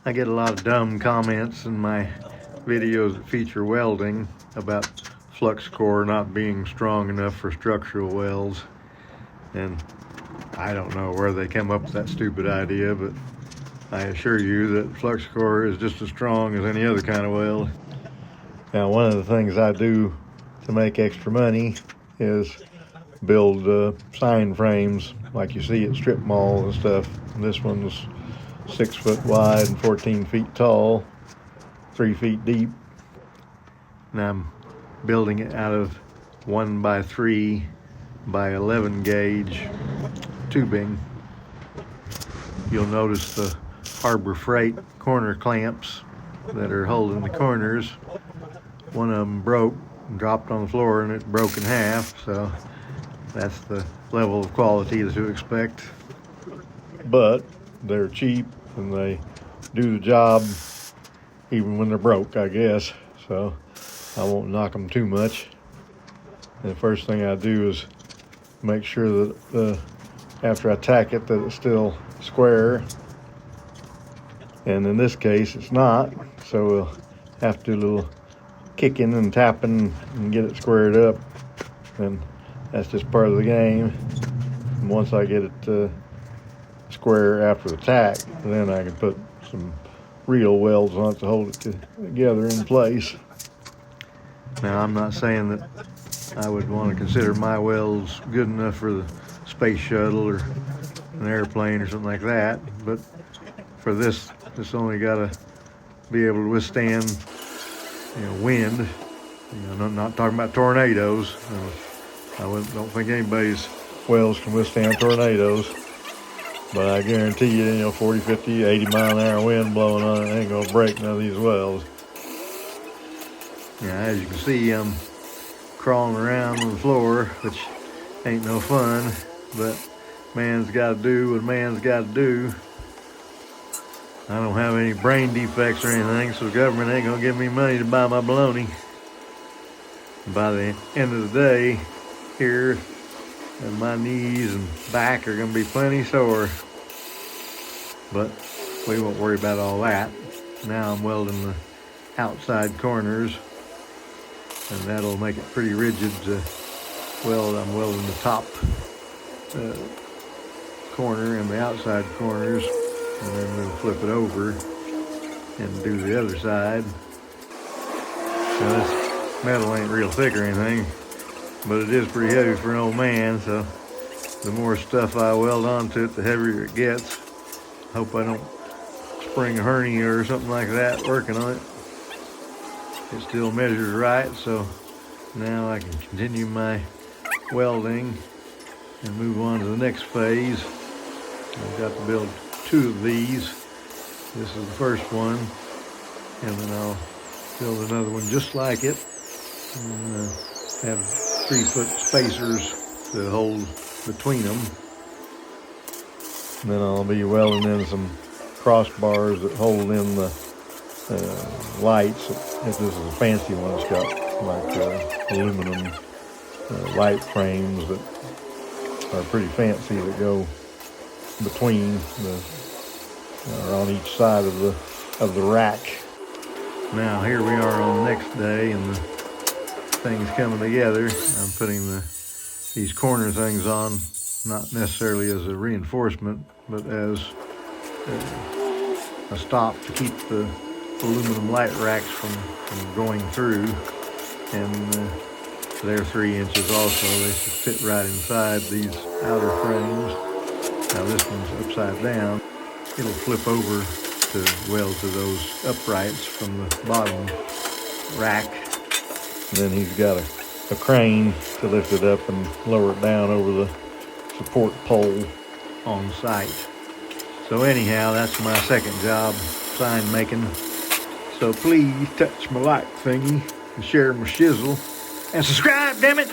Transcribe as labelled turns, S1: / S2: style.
S1: I get a lot of dumb comments in my videos that feature welding about flux core not being strong enough for structural welds. And I don't know where they came up with that stupid idea, but I assure you that flux core is just as strong as any other kind of weld. Now, one of the things I do to make extra money is build sign frames like you see at strip malls and stuff. And this one's 6 foot wide and 14 feet tall, 3 feet deep. And I'm building it out of 1 by 3 by 11 gauge tubing. You'll notice the Harbor Freight corner clamps that are holding the corners. One of them broke and dropped on the floor, and it broke in half, so that's the level of quality that you expect. But they're cheap and they do the job even when they're broke, I guess, so I won't knock them too much. And the first thing I do is make sure that after I tack it that it's still square, and in this case it's not, so we'll have to do a little kicking and tapping and get it squared up, and that's just part of the game. And once I get it square after the tack, then I can put some real welds on it to hold it together in place. Now, I'm not saying that I would want to consider my welds good enough for the space shuttle or an airplane or something like that, but for this only got to be able to withstand, wind. I'm not talking about tornadoes. I don't think anybody's welds can withstand tornadoes, but I guarantee you, 40, 50, 80 mile an hour wind blowing on it ain't gonna break none of these welds. As you can see, I'm crawling around on the floor, which ain't no fun, but man's gotta do what man's gotta do. I don't have any brain defects or anything, so the government ain't gonna give me money to buy my baloney. By the end of the day, here, and my knees and back are gonna be plenty sore. But we won't worry about all that. Now I'm welding the outside corners, and that'll make it pretty rigid to weld. I'm welding the top corner and the outside corners, and then we'll flip it over and do the other side. Now, this metal ain't real thick or anything, but it is pretty heavy for an old man, so the more stuff I weld onto it, the heavier it gets. Hope I don't spring a hernia or something like that working on it. It still measures right, so now I can continue my welding and move on to the next phase. I've got to build 2 of these. This is the first one, and then I'll build another one just like it, and have 3-foot spacers to hold between them. And then I'll be welding in some crossbars that hold in the lights. If this is a fancy one, it's got like aluminum light frames that are pretty fancy that go between or on each side of the rack. Now here we are on the next day, and the thing's coming together. I'm putting these corner things on, not necessarily as a reinforcement, but as a stop to keep the aluminum light racks from going through. And they're 3 inches also. They should fit right inside these outer frames. Now this one's upside down. It'll flip over to weld to those uprights from the bottom rack. And then he's got a crane to lift it up and lower it down over the support pole on site. So anyhow, that's my second job, sign making. So please touch my like thingy and share my shizzle and subscribe, damn it!